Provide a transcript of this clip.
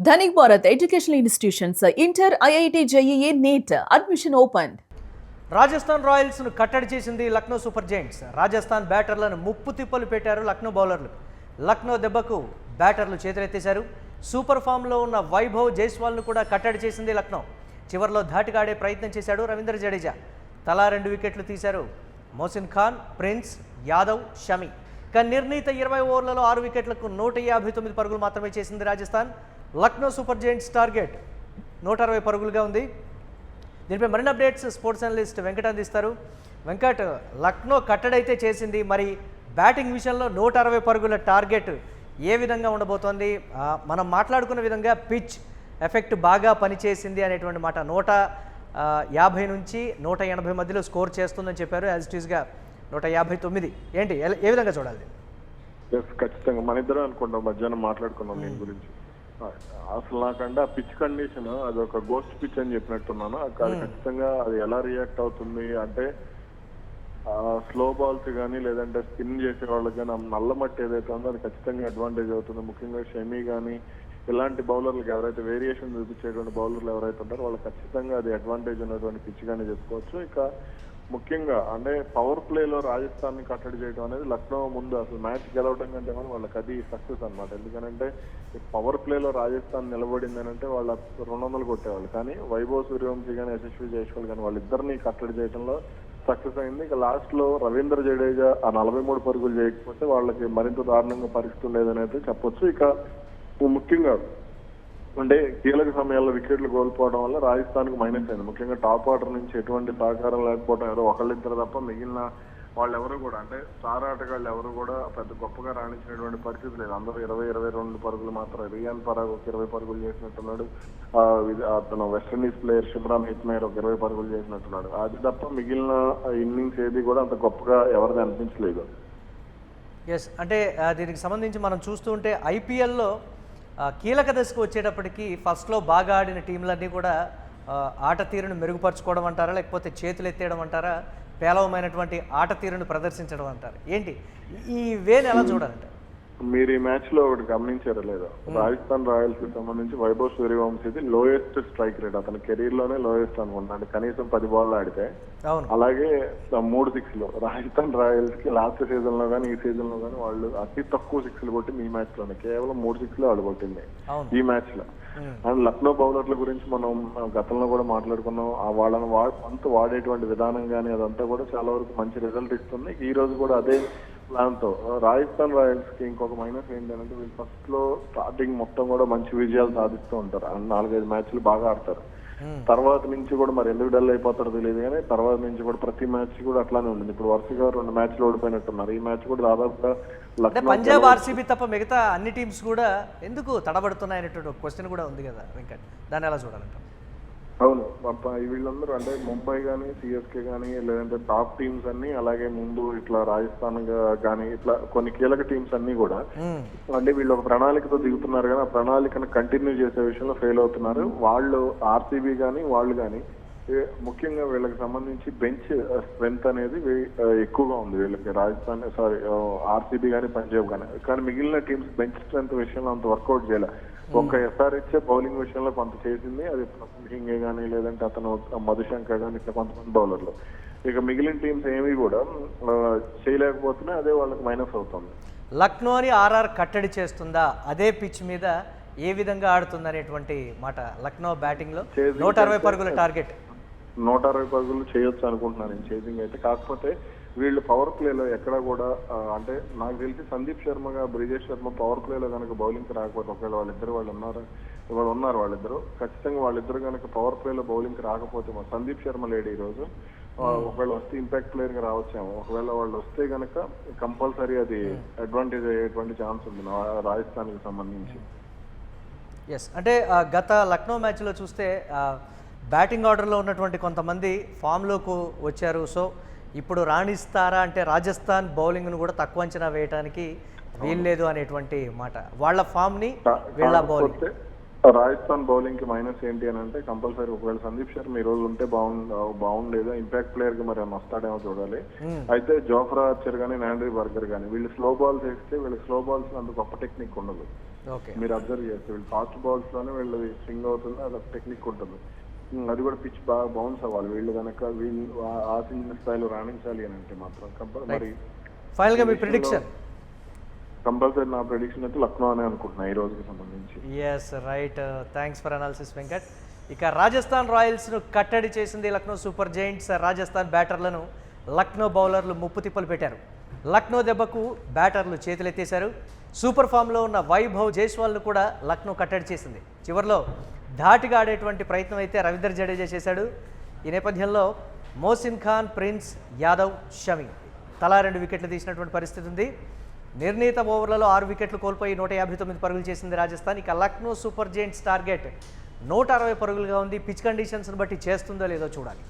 Dhanik Bharat Educational Institutions, Inter, IIT, JEE, NEET, admission opened. Rajasthan రాయల్స్ను కట్టడి చేసింది Lucknow super giants. Rajasthan బ్యాటర్లను ముప్పు తిప్పలు పెట్టారు లక్నో బౌలర్లు. లక్నో దెబ్బకు బ్యాటర్లు చేతులెత్తేశారు. సూపర్ ఫామ్లో ఉన్న వైభవ్ జైస్వాల్ను కూడా కట్టడి చేసింది లక్నో. చివరిలో ధాటిగాడే ప్రయత్నం చేశాడు రవీంద్ర జడేజా. తలా 2 వికెట్లు తీశారు మోసిన్ ఖాన్, ప్రిన్స్, యాదవ్, షమి. కానీ నిర్ణీత 20 ఓవర్లలో 6 వికెట్లకు 159 పరుగులు మాత్రమే చేసింది Rajasthan. Lucknow super Giants target 160 పరుగులుగా ఉంది. దీనిపై మరిన్ని అప్డేట్స్ స్పోర్ట్స్ అనలిస్ట్ వెంకట్ అందిస్తారు. వెంకట్, లక్నో కట్టడైతే చేసింది, మరి బ్యాటింగ్ విషయంలో 160 పరుగుల టార్గెట్ ఏ విధంగా ఉండబోతోంది? మనం మాట్లాడుకున్న విధంగా పిచ్ ఎఫెక్ట్ బాగా పనిచేసింది అనేటువంటి మాట. 150 నుంచి 180 మధ్యలో స్కోర్ చేస్తుందని చెప్పారు. యాజ్ ఇట్ ఈస్గా 159. ఏంటి, ఏ విధంగా చూడాలి? ఖచ్చితంగా మన ఇద్దరు అనుకుంటాం, మధ్యాహ్నం మాట్లాడుకున్నాం దీని గురించి. అసలు నాకంటే ఆ పిచ్ కండిషన్ అది ఒక గోస్ట్ పిచ్ అని చెప్పినట్టున్నాను. అది ఖచ్చితంగా అది ఎలా రియాక్ట్ అవుతుంది అంటే స్లో బాల్స్ కానీ లేదంటే స్పిన్ చేసే వాళ్ళకి కానీ నల్ల మట్టి ఏదైతే ఉందో అది ఖచ్చితంగా అడ్వాంటేజ్ అవుతుంది. ముఖ్యంగా షమి కానీ ఇలాంటి బౌలర్లకు ఎవరైతే వేరియేషన్ చూపించేటువంటి బౌలర్లు ఎవరైతే ఉంటారో వాళ్ళకి ఖచ్చితంగా అది అడ్వాంటేజ్ ఉన్నటువంటి పిచ్ గానే చెప్పుకోవచ్చు. ఇక ముఖ్యంగా అంటే పవర్ ప్లేలో రాజస్థాన్ ని కట్టడి చేయడం అనేది లక్నో ముందు అసలు మ్యాచ్ గెలవడం కంటే కూడా వాళ్ళకి అది సక్సెస్ అనమాట. ఎందుకంటే పవర్ ప్లేలో రాజస్థాన్ నిలబడింది అంటే వాళ్ళ 200 కొట్టేవాళ్ళు. కానీ వైభవ్ సూర్యవంశీ కానీ యశస్వి జైస్వాల్ కానీ వాళ్ళిద్దరిని కట్టడి చేయడంలో సక్సెస్ అయింది. ఇక లాస్ట్ లో రవీంద్ర జడేజా ఆ 43 పరుగులు చేయకపోతే వాళ్ళకి మరింత దారుణంగా పరిస్థితి ఉండేదని అయితే చెప్పొచ్చు. ఇక ముఖ్యంగా అంటే కీలక సమయాల్లో వికెట్లు కోల్పోవడం వల్ల రాజస్థాన్ కు మైనస్ అయింది. ముఖ్యంగా టాప్ ఆర్డర్ నుంచి ఎటువంటి సహకారం లేకపోవడం, ఏదో ఒకళ్ళిద్దరు తప్ప మిగిలిన వాళ్ళెవరూ కూడా అంటే స్టార్ ఆటగాళ్ళు ఎవరు కూడా పెద్ద గొప్పగా రాణించినటువంటి పరిస్థితి లేదు. అందరూ 20-22 పరుగులు మాత్రం. రియాన్ పరాగ్ ఒక 20 పరుగులు చేసినట్టున్నాడు. అతను వెస్టిండీస్ ప్లేయర్ షిమ్రాన్ హిట్మైర్ ఒక 20 పరుగులు చేసినట్టున్నాడు. అది తప్ప మిగిలిన ఇన్నింగ్స్ ఏది కూడా అంత గొప్పగా ఎవరిది అనిపించలేదు. ఎస్, అంటే దీనికి సంబంధించి మనం చూస్తుంటే ఐపీఎల్లో కీలక దశకు వచ్చేటప్పటికి ఫస్ట్లో బాగా ఆడిన టీంలన్నీ కూడా ఆట తీరును మెరుగుపరచుకోవడం అంటారా, లేకపోతే చేతులు ఎత్తేయడం అంటారా, పేలవమైనటువంటి ఆట తీరును ప్రదర్శించడం అంటారు? ఏంటి ఈ వేని ఎలా చూడాలంటే? మీరు ఈ మ్యాచ్ లో ఒకటి గమనించారో లేదో, రాజస్థాన్ రాయల్స్ కి సంబంధించి వైభవ్ సూర్యవంశీది లోయెస్ట్ స్ట్రైక్ రేట్, అతని కెరీర్ లోనే లోయెస్ట్ అనుకుంటాను. కనీసం 10 బాల్ ఆడితే. అలాగే 3 6లు రాజస్థాన్ రాయల్స్ కి లాస్ట్ సీజన్ లో కానీ ఈ సీజన్ లో కానీ వాళ్ళు అతి తక్కువ 6లు కొట్టింది ఈ మ్యాచ్ లోనే. కేవలం 3 6లు వాళ్ళు కొట్టింది ఈ మ్యాచ్ లో. అండ్ లక్నో బౌలర్ల గురించి మనం గతంలో కూడా మాట్లాడుకున్నాం. వాళ్ళని అంత వాడేటువంటి విధానం కానీ అదంతా కూడా చాలా వరకు మంచి రిజల్ట్ ఇస్తుంది. ఈ రోజు కూడా అదే ప్లాన్ తో రాజస్థాన్ రాయల్స్ కి ఇంకొక మైనస్ ఏంటంటే వీళ్ళు ఫస్ట్ లో స్టార్టింగ్ మొత్తం కూడా మంచి విజయాలు సాధిస్తూ ఉంటారు. 4-5 మ్యాచ్లు బాగా ఆడతారు. తర్వాత నుంచి కూడా మరి ఎందుకు డల్ అయిపోతారో తెలియదు, కానీ తర్వాత నుంచి కూడా ప్రతి మ్యాచ్ కూడా అట్లానే ఉంటుంది. ఇప్పుడు వరుసగా 2 మ్యాచ్లు ఓడిపోయినట్టున్నారు. ఈ మ్యాచ్ కూడా దాదాపుగా పంజాబ్, ఆర్సీబీ తప్ప మిగతా అన్ని టీమ్స్ కూడా ఎందుకు తడబడుతున్నాయనేటువంటి ఒక క్వశ్చన్ కూడా ఉంది కదా వెంకట్, దాన్ని ఎలా చూడాలంట? అవును, వీళ్ళందరూ అంటే ముంబై కానీ సిఎస్కే కానీ లేదంటే టాప్ టీమ్స్ అన్ని, అలాగే ముందు ఇట్లా రాజస్థాన్ కానీ ఇట్లా కొన్ని కీలక టీమ్స్ అన్ని కూడా అంటే వీళ్ళు ఒక ప్రణాళికతో దిగుతున్నారు, కానీ ఆ ప్రణాళికను కంటిన్యూ చేసే విషయంలో ఫెయిల్ అవుతున్నారు. వాళ్ళు ఆర్సీబీ కానీ వాళ్ళు కానీ ముఖ్యంగా వీళ్ళకి సంబంధించి బెంచ్ స్ట్రెంత్ అనేది ఎక్కువగా ఉంది వీళ్ళకి. రాజస్థాన్ ఆర్సీబీ కానీ పంజాబ్ కానీ మిగిలిన టీమ్స్ బెంచ్ స్ట్రెంత్ విషయంలో అంత వర్కౌట్ చేయలే. ఒక ఎస్ఆర్హెచ్ బౌలింగ్ విషయంలో కొంత చేసింది, అది హింగే కానీ లేదంటే అతను మధుశంకర్ కానీ ఇట్లా కొంతమంది బౌలర్లు. ఇక మిగిలిన టీమ్స్ ఏమీ కూడా చేయలేకపోతున్నాయి. అదే వాళ్ళకి మైనస్ అవుతుంది. లక్నోని ఆర్ఆర్ కట్టడి చేస్తుందా? అదే పిచ్ మీద ఏ విధంగా ఆడుతుంది అనేటువంటి మాట. లక్నో బ్యాటింగ్ లో 160 పరుగుల టార్గెట్. 160 పరుగులు చేయొచ్చు అనుకుంటున్నాను నేను చేసింగ్ అయితే. కాకపోతే వీళ్ళు పవర్ ప్లేలో ఎక్కడ కూడా అంటే నాకు తెలిసి సందీప్ శర్మగా బ్రిజేష్ శర్మ పవర్ ప్లేలో కనుక బౌలింగ్ రాకపోతే, ఒకవేళ వాళ్ళు ఉన్నారు వాళ్ళిద్దరు ఖచ్చితంగా వాళ్ళిద్దరు కనుక పవర్ ప్లేలో బౌలింగ్ రాకపోతే, సందీప్ శర్మ లేడు ఈ రోజు, ఒకవేళ వస్తే ఇంపాక్ట్ ప్లేయర్ గా రావచ్చేమో. ఒకవేళ వాళ్ళు వస్తే కనుక కంపల్సరీ అది అడ్వాంటేజ్ అయ్యేటువంటి ఛాన్స్ ఉంది రాజస్థాన్ కి సంబంధించి. ఎస్, అంటే గత లక్నో మ్యాచ్లో చూస్తే బ్యాటింగ్ ఆర్డర్లో ఉన్నటువంటి కొంతమంది ఫామ్లోకి వచ్చారు. సో ఇప్పుడు రాణిస్తారా అంటే రాజస్థాన్ బౌలింగ్ను కూడా తక్కువ అంచనా వేయడానికి వీల్లేదు అనేటువంటి మాట. వాళ్ళ ఫామ్ని వీళ్ళ బౌలింగ్. రాజస్థాన్ బౌలింగ్ కి మైనస్ ఏంటి అని అంటే కంపల్సరీ ఒకవేళ సందీప్ శర్మ ఈ రోజు ఉంటే బాగుండేదా, ఇంపాక్ట్ ప్లేయర్ కి మరి వస్తాడేమో చూడాలి. అయితే జోఫ్రా ఆర్చర్ కానీ నాండ్రీ బర్గర్ కానీ వీళ్ళు స్లో బాల్స్ వేస్తే వీళ్ళకి స్లో బాల్స్ అంత గొప్ప టెక్నిక్ ఉండదు. ఓకే. మీరు అబ్జర్వ్ చేస్తే వీళ్ళు ఫాస్ట్ బాల్స్ లోనే వీళ్ళది స్వింగ్ అవుతుంది, అదొక టెక్నిక్ ఉంటుంది. అది కూడా పిచ్ బాగా బౌన్స్ అవ్వాలి. వీళ్ళు కనుక వీళ్ళు ఆశించిన స్థాయిలో రాణించాలి అని అంటే మాత్రం మరి ఫైనల్గా మీ ప్రిడిక్షన్? కంపల్సరీ నా ప్రిడిక్షన్ అయితే లక్నో అనే అనుకుంటున్నా ఈ రోజుకి సంబంధించి. Yes right, thanks for analysis Venkat. ఇక రాజస్థాన్ రాయల్స్ను కట్టడి చేసింది లక్నో సూపర్ జైంట్స్. రాజస్థాన్ బ్యాటర్లను లక్నో బౌలర్లు ముప్పు తిప్పలు పెట్టారు. లక్నో దెబ్బకు బ్యాటర్లు చేతులెత్తేశారు. సూపర్ ఫామ్లో ఉన్న వైభవ్ జైస్వాల్ను కూడా లక్నో కట్టడి చేసింది. చివరిలో ధాటిగా ఆడేటువంటి ప్రయత్నం అయితే రవీంద్ర జడేజా చేశాడు. ఈ నేపథ్యంలో మోసిన్ ఖాన్, ప్రిన్స్ యాదవ్, షమి తలా 2 వికెట్లు తీసినటువంటి పరిస్థితి ఉంది. నిర్ణీత ఓవర్లలో 6 వికెట్లు కోల్పోయి 159 పరుగులు చేసింది రాజస్థాన్. ఇక లక్నో సూపర్ జైంట్స్ టార్గెట్ 160 పరుగులుగా ఉంది. పిచ్ కండిషన్స్ని బట్టి చేస్తుందో లేదో చూడాలి.